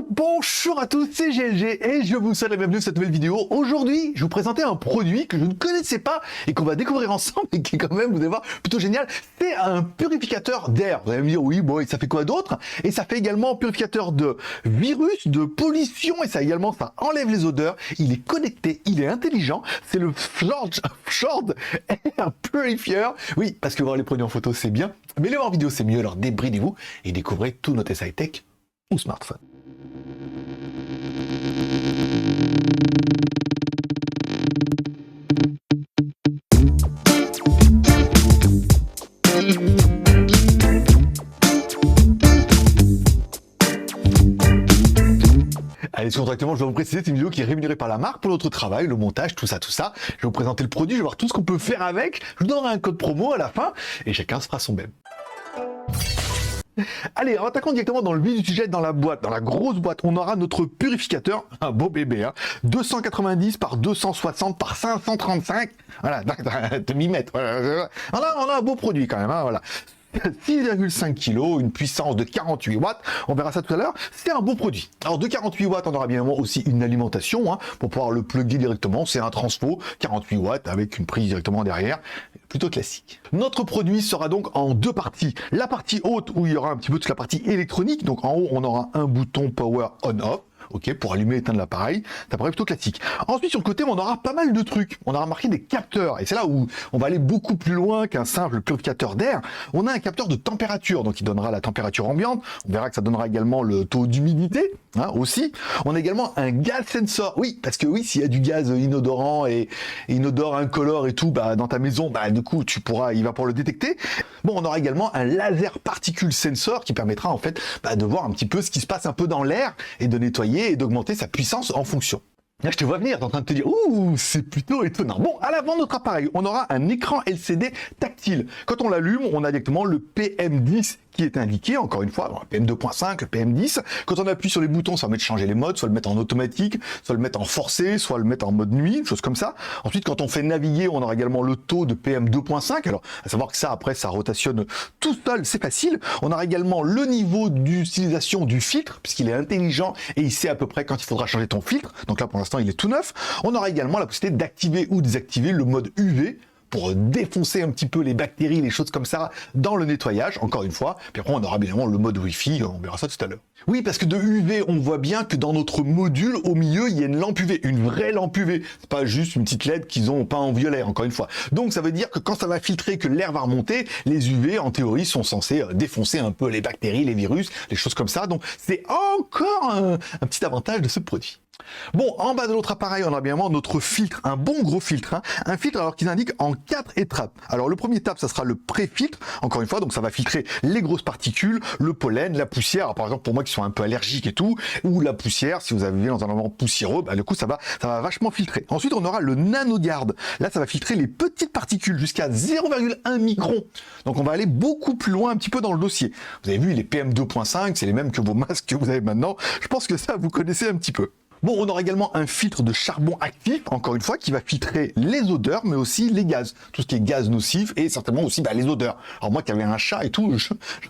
Bonjour à tous, c'est GLG et je vous souhaite la bienvenue dans cette nouvelle vidéo. Aujourd'hui, je vais vous présenter un produit que je ne connaissais pas et qu'on va découvrir ensemble et qui est quand même, vous allez voir, plutôt génial. C'est un purificateur d'air. Vous allez me dire, oui, bon, et ça fait quoi d'autre? Et ça fait également un purificateur de virus, de pollution et ça également, ça enlève les odeurs. Il est connecté, il est intelligent. C'est le Fjord Air Purifier. Oui, parce que voir les produits en photo, c'est bien. Mais les voir en vidéo, c'est mieux. Alors débridez-vous et découvrez tous nos tests high-tech ou smartphone. Allez, contractuellement, je dois vous préciser, c'est une vidéo qui est rémunérée par la marque pour notre travail, le montage, tout ça. Je vais vous présenter le produit, je vais voir tout ce qu'on peut faire avec. Je vous donnerai un code promo à la fin et chacun se fera son même. Allez, attaquons directement dans le vif du sujet, dans la boîte, dans la grosse boîte. On aura notre purificateur, un beau bébé, hein, 290 par 260 par 535, voilà, demi-mètre. Voilà. On a un beau produit quand même, hein, voilà. 6,5 kg, une puissance de 48 watts, on verra ça tout à l'heure, c'est un beau produit. Alors de 48 watts, on aura bien évidemment aussi une alimentation, hein, pour pouvoir le plugger directement, c'est un transfo, 48 watts avec une prise directement derrière, plutôt classique. Notre produit sera donc en deux parties. La partie haute où il y aura un petit peu toute la partie électronique, donc en haut on aura un bouton power on-off, ok, pour allumer et éteindre l'appareil, c'est un appareil plutôt classique. Ensuite, sur le côté, on aura pas mal de trucs. On aura marqué des capteurs, et c'est là où on va aller beaucoup plus loin qu'un simple purificateur d'air. On a un capteur de température, donc il donnera la température ambiante. On verra que ça donnera également le taux d'humidité, hein, aussi. On a également un gaz sensor. Oui, parce que oui, s'il y a du gaz inodorant et inodore incolore et tout, bah, dans ta maison, bah, du coup, il va pouvoir le détecter. Bon, on aura également un laser particule sensor qui permettra, en fait, bah, de voir un petit peu ce qui se passe un peu dans l'air et de nettoyer et d'augmenter sa puissance en fonction. Là, je te vois venir, t'es en train de te dire, ouh, c'est plutôt étonnant. Bon, à l'avant de notre appareil, on aura un écran LCD tactile. Quand on l'allume, on a directement le PM10 qui est indiqué, encore une fois, le PM2.5, le PM10. Quand on appuie sur les boutons, ça va mettre changer les modes, soit le mettre en automatique, soit le mettre en forcé, soit le mettre en mode nuit, chose comme ça. Ensuite, quand on fait naviguer, on aura également le taux de PM2.5. Alors, à savoir que ça, après, ça rotationne tout seul, c'est facile. On aura également le niveau d'utilisation du filtre, puisqu'il est intelligent et il sait à peu près quand il faudra changer ton filtre. Donc là, pour l'instant, il est tout neuf. On aura également la possibilité d'activer ou désactiver le mode UV, pour défoncer un petit peu les bactéries, les choses comme ça, dans le nettoyage, encore une fois. Puis après, on aura bien évidemment le mode Wi-Fi, on verra ça tout à l'heure. Oui, parce que de UV, on voit bien que dans notre module, au milieu, il y a une lampe UV, une vraie lampe UV. C'est pas juste une petite LED qu'ils ont peint en violet, encore une fois. Donc, ça veut dire que quand ça va filtrer, que l'air va remonter, les UV, en théorie, sont censés défoncer un peu les bactéries, les virus, les choses comme ça. Donc, c'est encore un petit avantage de ce produit. Bon, en bas de notre appareil, on a bien évidemment notre filtre, un bon gros filtre, hein, un filtre alors qu'il indique en 4 étapes. Alors le premier étape, ça sera le pré-filtre, encore une fois, donc ça va filtrer les grosses particules, le pollen, la poussière, alors, par exemple pour moi qui sont un peu allergiques et tout, ou la poussière, si vous avez dans un environnement poussiéreux, bah, du coup ça va vachement filtrer. Ensuite on aura le NanoGuard, là ça va filtrer les petites particules jusqu'à 0,1 micron, donc on va aller beaucoup plus loin un petit peu dans le dossier. Vous avez vu les PM2.5, c'est les mêmes que vos masques que vous avez maintenant, je pense que ça vous connaissez un petit peu. Bon, on aura également un filtre de charbon actif, encore une fois, qui va filtrer les odeurs, mais aussi les gaz. Tout ce qui est gaz nocif et certainement aussi les odeurs. Alors moi qui avais un chat et tout,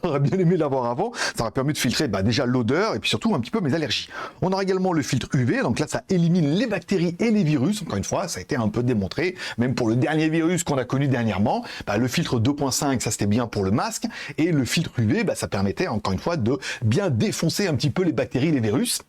j'aurais bien aimé l'avoir avant. Ça aurait permis de filtrer déjà l'odeur et puis surtout un petit peu mes allergies. On aura également le filtre UV, donc là ça élimine les bactéries et les virus. Encore une fois, ça a été un peu démontré, même pour le dernier virus qu'on a connu dernièrement. Le filtre 2.5, ça c'était bien pour le masque. Et le filtre UV, ça permettait encore une fois de bien défoncer un petit peu les bactéries, les virus.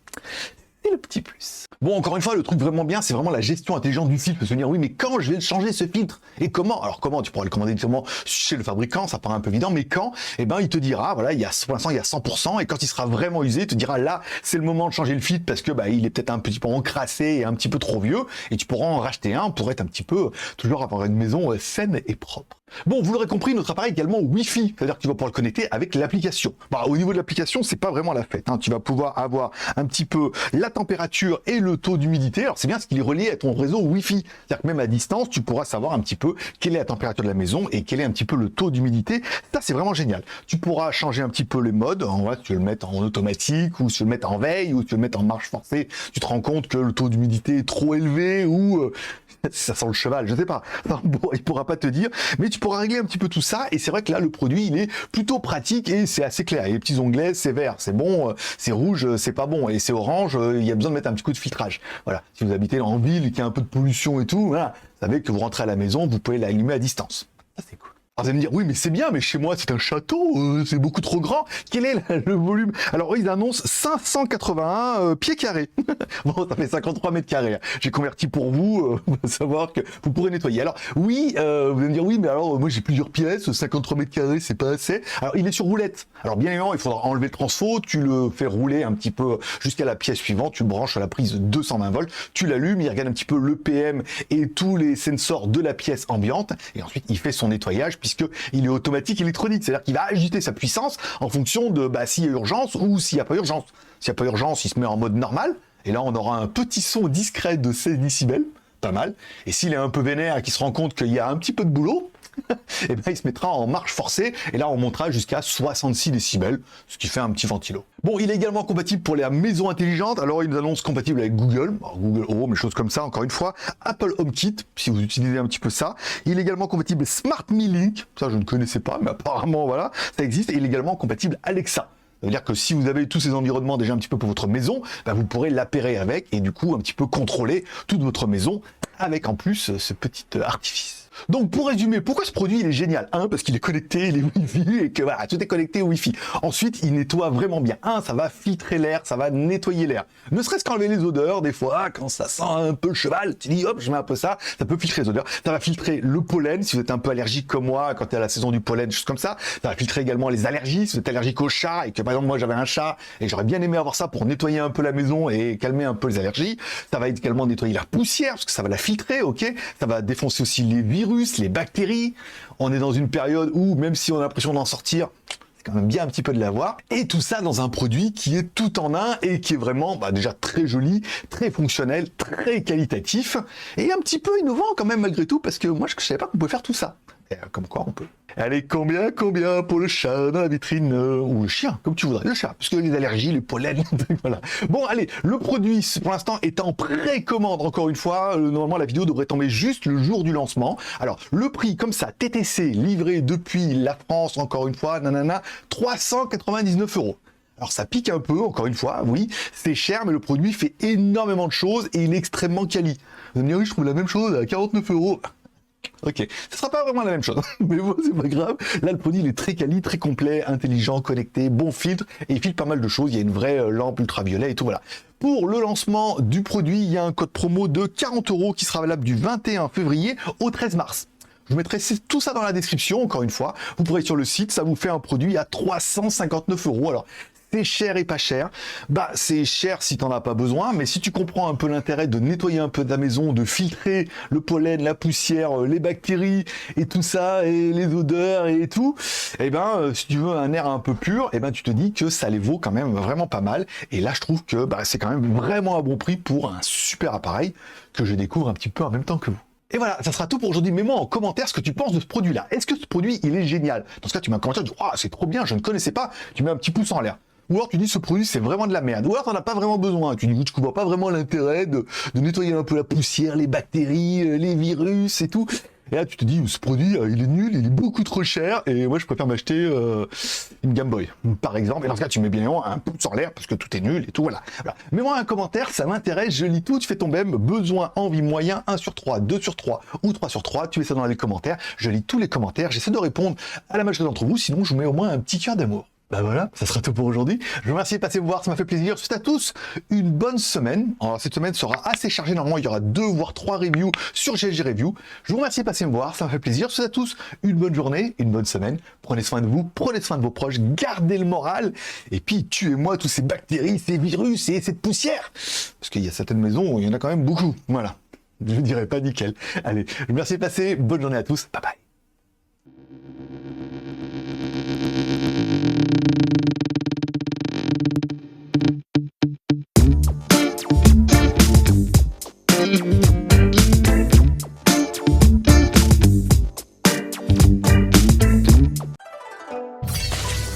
C'est le petit plus. Bon, encore une fois, le truc vraiment bien, c'est vraiment la gestion intelligente du filtre. Se dire, oui, mais quand je vais changer ce filtre? Et comment? Alors comment? Tu pourras le commander directement chez le fabricant, ça paraît un peu évident, mais quand? Eh ben, il te dira, voilà, pour l'instant, il y a 100%, et quand il sera vraiment usé, il te dira, là, c'est le moment de changer le filtre, parce que, il est peut-être un petit peu encrassé et un petit peu trop vieux, et tu pourras en racheter un pour être un petit peu, toujours avoir une maison saine et propre. Bon, vous l'aurez compris, notre appareil est également Wi-Fi, c'est-à-dire que tu vas pouvoir le connecter avec l'application. Au niveau de l'application, c'est pas vraiment la fête, hein. Tu vas pouvoir avoir un petit peu la température et le taux d'humidité. Alors c'est bien parce qu'il est relié à ton réseau Wi-Fi, c'est-à-dire que même à distance, tu pourras savoir un petit peu quelle est la température de la maison et quel est un petit peu le taux d'humidité. Ça, c'est vraiment génial. Tu pourras changer un petit peu les modes. En vrai, si tu veux le mettre en automatique, ou si tu veux le mettre en veille, ou si tu veux le mettre en marche forcée, tu te rends compte que le taux d'humidité est trop élevé, ou ça sent le cheval, je sais pas. Enfin, bon, il pourra pas te dire, mais tu pourras régler un petit peu tout ça. Et c'est vrai que là, le produit, il est plutôt pratique et c'est assez clair. Il y a les petits onglets, c'est vert, c'est bon, c'est rouge, c'est pas bon, et c'est orange, il y a besoin de mettre un petit coup de filtrage. Voilà, si vous habitez en ville, qu'il y a un peu de pollution et tout, voilà, vous savez que vous rentrez à la maison, vous pouvez l'allumer à distance. Ça, c'est cool. Alors, vous allez me dire, oui, mais c'est bien, mais chez moi, c'est un château, c'est beaucoup trop grand. Quel est le volume? Alors, ils annoncent 581 pieds carrés. Bon, ça fait 53 mètres carrés. J'ai converti pour vous, pour savoir que vous pourrez nettoyer. Alors, oui, vous allez me dire, oui, mais alors, moi, j'ai plusieurs pièces, 53 mètres carrés, c'est pas assez. Alors, il est sur roulette. Alors, bien évidemment, il faudra enlever le transfo, tu le fais rouler un petit peu jusqu'à la pièce suivante, tu le branches à la prise 220 volts, tu l'allumes, il regarde un petit peu le PM et tous les sensors de la pièce ambiante, et ensuite, il fait son nettoyage, puisqu'il est automatique électronique, c'est-à-dire qu'il va ajuster sa puissance en fonction de s'il y a urgence ou s'il n'y a pas urgence. S'il n'y a pas urgence, il se met en mode normal, et là on aura un petit son discret de 16 décibels, pas mal, et s'il est un peu vénère et qu'il se rend compte qu'il y a un petit peu de boulot, et ben il se mettra en marche forcée, et là on montera jusqu'à 66 décibels, ce qui fait un petit ventilo. Bon, il est également compatible pour les maisons intelligentes, alors il nous annonce compatible avec Google, Google Home, des choses comme ça, encore une fois, Apple HomeKit, si vous utilisez un petit peu ça, il est également compatible Smart Me Link, ça je ne connaissais pas, mais apparemment voilà, ça existe, et il est également compatible Alexa. Ça veut dire que si vous avez tous ces environnements déjà un petit peu pour votre maison, bah vous pourrez l'appairer avec, et du coup un petit peu contrôler toute votre maison, avec en plus ce petit artifice. Donc pour résumer, pourquoi ce produit il est génial? Parce qu'il est connecté, il est Wi-Fi et que voilà, tout est connecté au Wi-Fi. Ensuite, il nettoie vraiment bien. Ça va filtrer l'air, ça va nettoyer l'air. Ne serait-ce qu'enlever les odeurs, des fois, quand ça sent un peu le cheval, tu dis hop, je mets un peu ça peut filtrer les odeurs. Ça va filtrer le pollen, si vous êtes un peu allergique comme moi, quand il y a la saison du pollen, choses comme ça. Ça va filtrer également les allergies, si vous êtes allergique aux chats et que par exemple moi j'avais un chat et j'aurais bien aimé avoir ça pour nettoyer un peu la maison et calmer un peu les allergies. Ça va également nettoyer la poussière, parce que ça va la filtrer, ok. Ça va défoncer aussi les virus, les bactéries. On est dans une période où, même si on a l'impression d'en sortir, c'est quand même bien un petit peu de l'avoir. Et tout ça dans un produit qui est tout en un et qui est vraiment déjà très joli, très fonctionnel, très qualitatif et un petit peu innovant quand même malgré tout, parce que moi je savais pas qu'on pouvait faire tout ça. Et comme quoi on peut. Allez, combien pour le chat dans la vitrine ou le chien, comme tu voudrais, le chat, parce que les allergies, les pollens, voilà. Bon, allez, le produit pour l'instant est en précommande encore une fois. Normalement, la vidéo devrait tomber juste le jour du lancement. Alors, le prix comme ça, TTC, livré depuis la France, encore une fois, 399 €. Alors ça pique un peu, encore une fois, oui, c'est cher, mais le produit fait énormément de choses et il est extrêmement quali. Vous allez me dire, oui, je trouve la même chose à 49 €. Ok, ce sera pas vraiment la même chose, mais bon, c'est pas grave. Là, le produit, il est très quali, très complet, intelligent, connecté, bon filtre, et il filtre pas mal de choses. Il y a une vraie lampe ultraviolet et tout, voilà. Pour le lancement du produit, il y a un code promo de 40 € qui sera valable du 21 février au 13 mars. Je vous mettrai tout ça dans la description, encore une fois. Vous pourrez sur le site, ça vous fait un produit à 359 €. Alors, c'est cher et pas cher. C'est cher si t'en as pas besoin, mais si tu comprends un peu l'intérêt de nettoyer un peu ta maison, de filtrer le pollen, la poussière, les bactéries et tout ça, et les odeurs et tout, si tu veux un air un peu pur, tu te dis que ça les vaut quand même vraiment pas mal. Et là, je trouve que c'est quand même vraiment un bon prix pour un super appareil que je découvre un petit peu en même temps que vous. Et voilà, ça sera tout pour aujourd'hui. Mets-moi en commentaire ce que tu penses de ce produit-là. Est-ce que ce produit, il est génial? Dans ce cas, tu mets un commentaire, tu dis, c'est trop bien, je ne connaissais pas. Tu mets un petit pouce en l'air. Ou alors tu dis ce produit c'est vraiment de la merde. Ou alors t'en as pas vraiment besoin. Tu dis tu vois pas vraiment l'intérêt de nettoyer un peu la poussière, les bactéries, les virus et tout. Et là tu te dis ce produit il est nul, il est beaucoup trop cher et moi je préfère m'acheter une Game Boy par exemple. Et dans ce cas tu mets bien un pouce en l'air parce que tout est nul et tout voilà. Mets-moi un commentaire, ça m'intéresse, je lis tout, tu fais ton BEM, besoin, envie, moyen, 1 sur 3, 2 sur 3 ou 3 sur 3, tu mets ça dans les commentaires, je lis tous les commentaires, j'essaie de répondre à la majorité d'entre vous, sinon je vous mets au moins un petit cœur d'amour. Voilà, ça sera tout pour aujourd'hui. Je vous remercie de passer me voir, ça m'a fait plaisir. Je vous souhaite à tous une bonne semaine. Alors, cette semaine sera assez chargée. Normalement, il y aura 2 voire 3 reviews sur GLG Review. Je vous remercie de passer me voir, ça m'a fait plaisir. Je vous souhaite à tous une bonne journée, une bonne semaine. Prenez soin de vous, prenez soin de vos proches, gardez le moral. Et puis, tuez-moi tous ces bactéries, ces virus et cette poussière. Parce qu'il y a certaines maisons où il y en a quand même beaucoup. Voilà. Je ne dirais pas nickel. Allez, je vous remercie de passer. Bonne journée à tous. Bye bye.